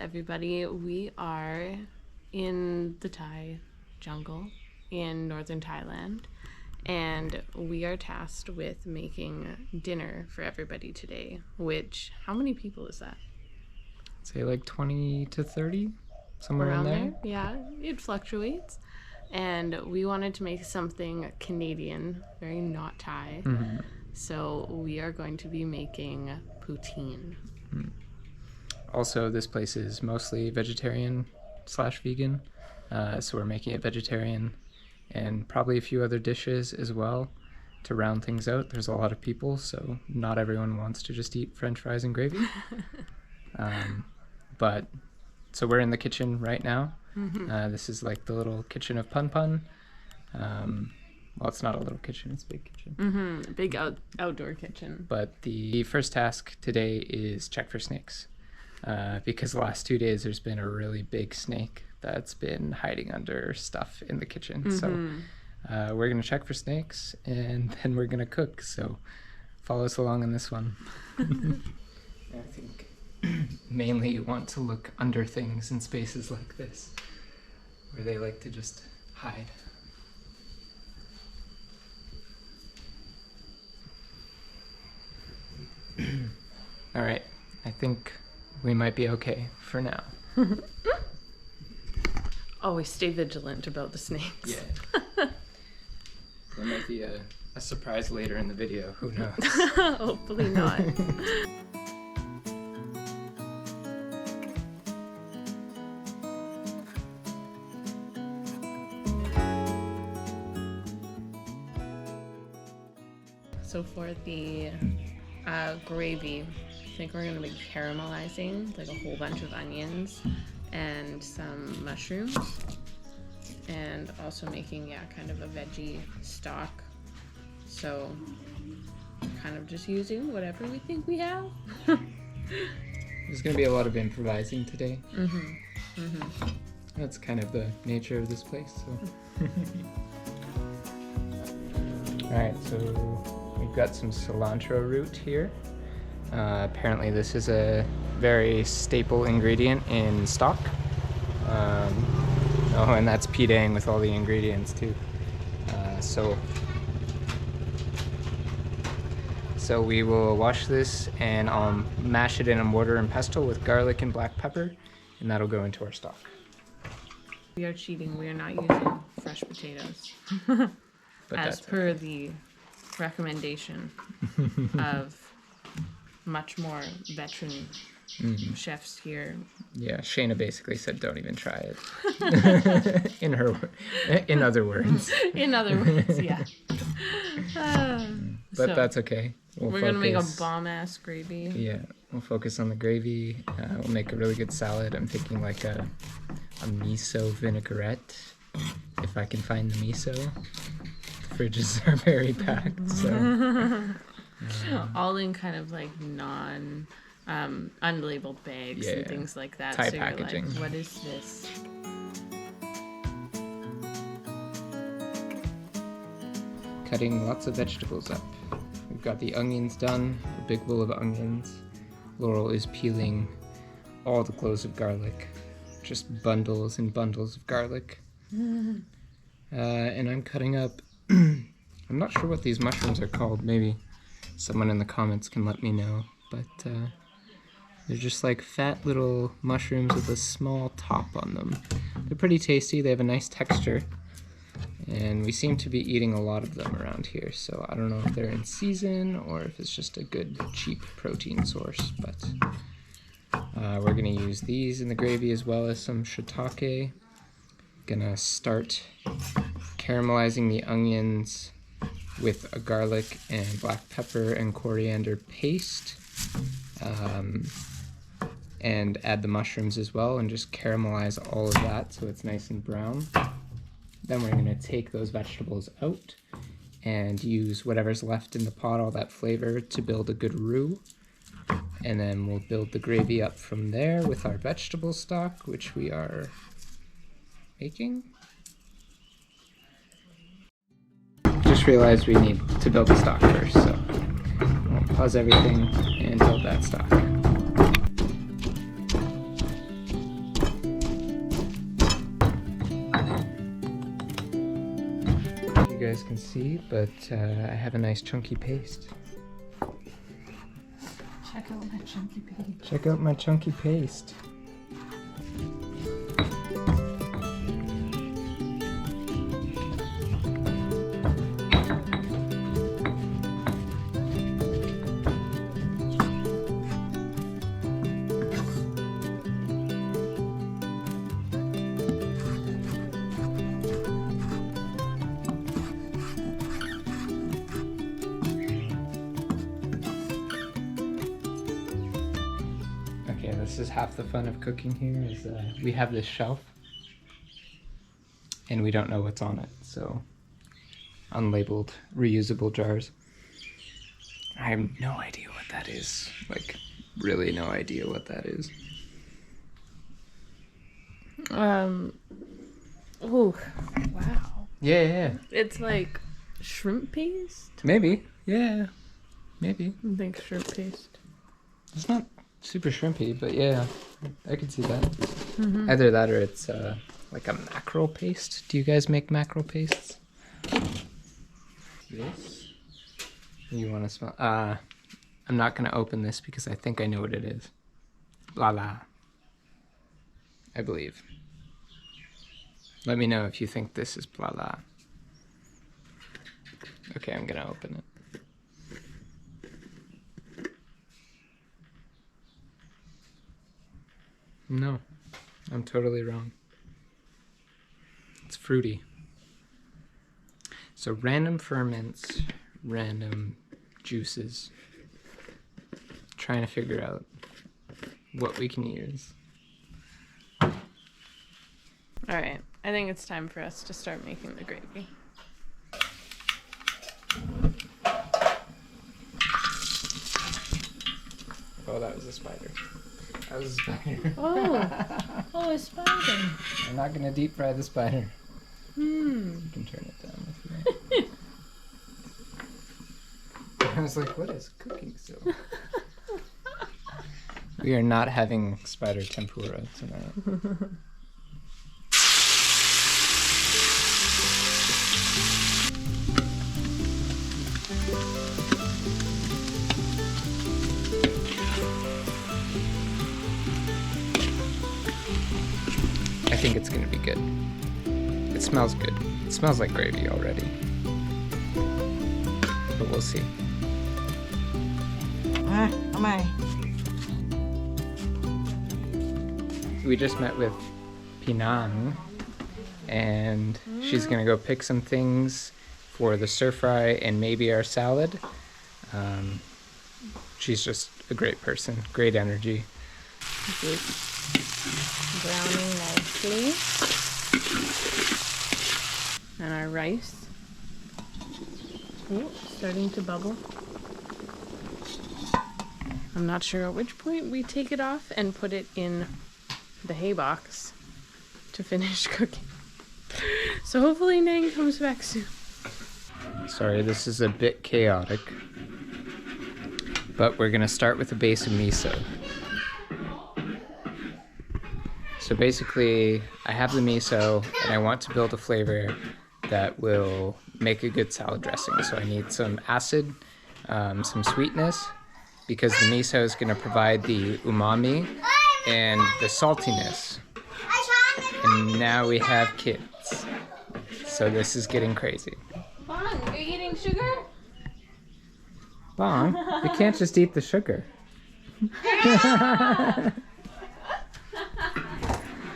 everybody. We are in the Thai jungle in northern Thailand, and we are tasked with making dinner for everybody today, which, how many people is that? Say like 20 to 30, somewhere Around in there. Yeah, it fluctuates. And we wanted to make something Canadian, very not Thai. Mm-hmm. So we are going to be making poutine. Also, this place is mostly vegetarian/vegan, so we're making it vegetarian, and probably a few other dishes as well to round things out. There's a lot of people, so not everyone wants to just eat French fries and gravy. But so we're in the kitchen right now. Mm-hmm. This is like the little kitchen of Pun Pun. Well, it's not a little kitchen, it's a big kitchen. Mm-hmm. Big outdoor kitchen. But the first task today is check for snakes. Because the last 2 days there's been a really big snake that's been hiding under stuff in the kitchen. Mm-hmm. So we're going to check for snakes, and then we're going to cook. So follow us along on this one. I think mainly you want to look under things in spaces like this, where they like to just hide. All right, I think we might be okay for now. Always stay vigilant about the snakes. Yeah. There might be a surprise later in the video, who knows? Hopefully not. So for the gravy, I think we're gonna be caramelizing like a whole bunch of onions and some mushrooms, and also making kind of a veggie stock. So kind of just using whatever we think we have. There's gonna be a lot of improvising today. Mm-hmm. Mm-hmm. That's kind of the nature of this place. So. All right, so we've got some cilantro root here. Apparently this is a very staple ingredient in stock. Oh, and that's pidang with all the ingredients too. So we will wash this, and I'll mash it in a mortar and pestle with garlic and black pepper, and that'll go into our stock. We are cheating. We are not using fresh potatoes. As per the recommendation of much more veteran chefs here. Yeah, Shayna basically said don't even try it. in other words. In other words, yeah. But so, that's okay. We're going to make a bomb-ass gravy. Yeah, we'll focus on the gravy. We'll make a really good salad. I'm thinking like a miso vinaigrette, if I can find the miso. The fridges are very packed, so... all in kind of like unlabeled bags and things like that. Thai so packaging. You're like, what is this? Cutting lots of vegetables up. We've got the onions done, a big bowl of onions. Laurel is peeling all the cloves of garlic, just bundles and bundles of garlic. And I'm cutting up, I'm not sure what these mushrooms are called, maybe someone in the comments can let me know, but they're just like fat little mushrooms with a small top on them. They're pretty tasty, they have a nice texture, and we seem to be eating a lot of them around here, so I don't know if they're in season or if it's just a good cheap protein source, but we're gonna use these in the gravy as well as some shiitake. Gonna start caramelizing the onions with a garlic and black pepper and coriander paste, and add the mushrooms as well and just caramelize all of that so it's nice and brown. Then we're going to take those vegetables out and use whatever's left in the pot, all that flavor, to build a good roux. And then we'll build the gravy up from there with our vegetable stock, which we are making. Just realized we need to build the stock first, so I'll pause everything and build that stock. you guys can see, but I have a nice chunky paste. Check out my chunky paste. Check out my chunky paste. Okay, this is half the fun of cooking here is we have this shelf and we don't know what's on it, so unlabeled reusable jars. I have no idea what that is, like really no idea what that is. Oh, wow. Yeah. It's like shrimp paste? Maybe. Yeah. Maybe. I think shrimp paste. It's not super shrimpy, but yeah, I could see that. Mm-hmm. Either that or it's like a mackerel paste. Do you guys make mackerel pastes? This? You want to smell? I'm not going to open this because I think I know what it is. La la. I believe. Let me know if you think this is blah la. Okay, I'm going to open it. No, I'm totally wrong. It's fruity. So random ferments, random juices. Trying to figure out what we can use. All right, I think it's time for us to start making the gravy. Oh, that was a spider. That was a spider. Oh, a spider. I'm not gonna deep fry the spider. You can turn it down if you want. I was like, what is cooking still? We are not having spider tempura tonight. I think it's gonna be good. It smells good. It smells like gravy already. But we'll see. We just met with Pinang, and she's gonna go pick some things for the stir fry and maybe our salad. She's just a great person, great energy. Browning nicely. And our rice. Oh, starting to bubble. I'm not sure at which point we take it off and put it in the hay box to finish cooking. So hopefully Nang comes back soon. Sorry, this is a bit chaotic, but we're gonna start with a base of miso. So basically, I have the miso, and I want to build a flavor that will make a good salad dressing. So I need some acid, some sweetness, because the miso is going to provide the umami and the saltiness. And now we have kids. So this is getting crazy. Bon, are you eating sugar? Bon, you can't just eat the sugar.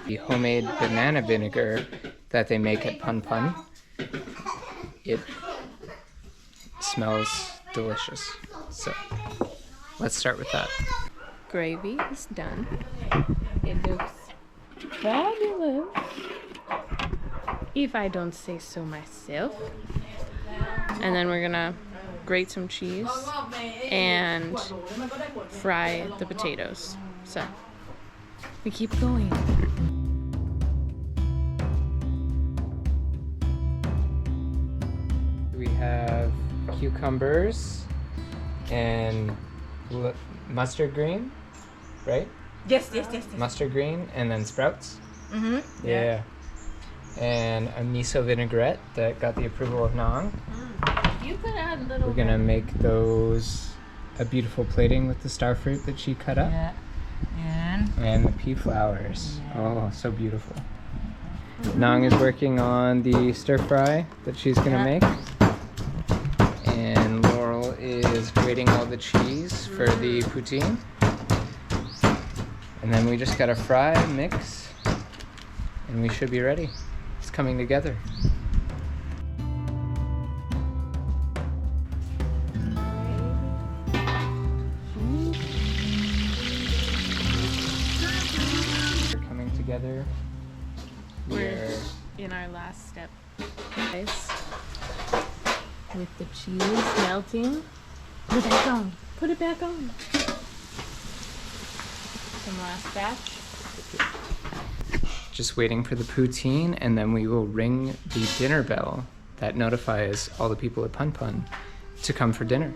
The homemade banana vinegar that they make at Pun Pun. It smells delicious. So let's start with that. Gravy is done. It looks fabulous, if I don't say so myself. And then we're gonna grate some cheese and fry the potatoes. So we keep going. We have cucumbers and mustard green, right? Yes. Mustard green and then sprouts. Mm-hmm. Yeah. and a miso vinaigrette that got the approval of Nong. You could add little. We're gonna make those a beautiful plating with the star fruit that she cut up. Yeah. And the pea flowers. Oh, so beautiful. Nong is working on the stir fry that she's gonna make. And Laurel is grating all the cheese for the poutine. And then we just gotta fry, mix, and we should be ready. It's coming together. We're coming together. We're in our last step, guys. With the cheese melting. Put it back on. Put it back on. Some last batch. Just waiting for the poutine, and then we will ring the dinner bell that notifies all the people at Pun Pun to come for dinner.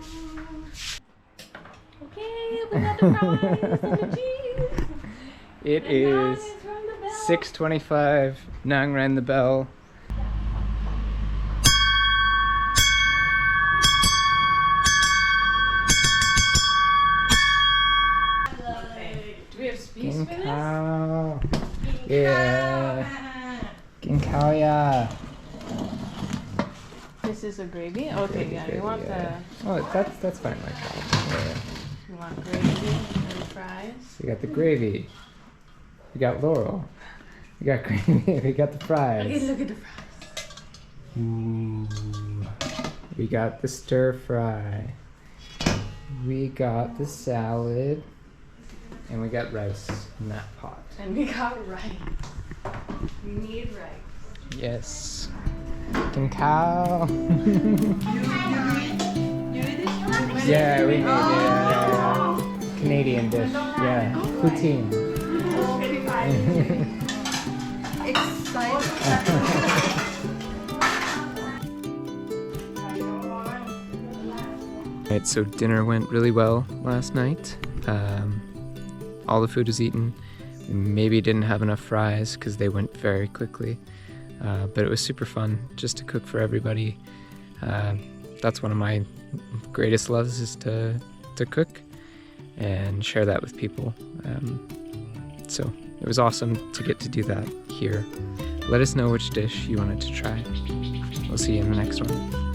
Okay, we got the fries and the cheese. It is 6:25. Nong rang the bell. Do we have space for this? Ginkao. Yeah. Ginkao. This is a gravy? Okay, yeah, we want the... Oh, that's fine like that. Yeah. We want gravy and fries. We got the gravy. We got Laurel. We got gravy. We got the fries. Okay, look at the fries. Ooh. We got the stir fry. We got the salad. And we got rice in that pot. And we got rice. We need rice. Yes. Ginkao. Yeah, we made a Canadian dish. Yeah, poutine. Alright, so dinner went really well last night. All the food was eaten. We maybe didn't have enough fries because they went very quickly. But it was super fun just to cook for everybody. That's one of my greatest loves, is to cook and share that with people. So it was awesome to get to do that here. Let us know which dish you wanted to try. We'll see you in the next one.